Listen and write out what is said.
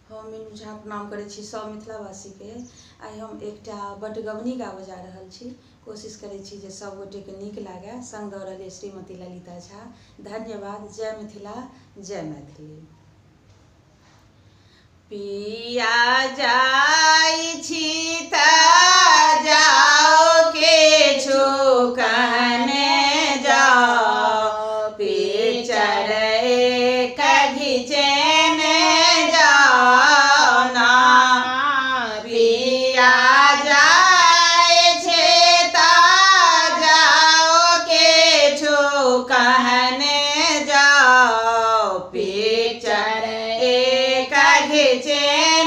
हम मीनू झा प्रणाम करै छी सब मिथिलावासी के। आइ हम एकटा बटगबनी गाबऽ जा रहल छी। कोशिश करै छी जे सब गोटे के नीक लागे। संग दऽ रहल श्रीमती ललिता झा। धन्यवाद। जय मिथिला, जय मैथिली। पिया जाइ छी तऽ जाओ के छो कहने जाओ, पिचर एक घिचेने जाओ ना। पिया जाइ छे तऽ जाओ के छो कहने जाओ, पिचर एक घिचेने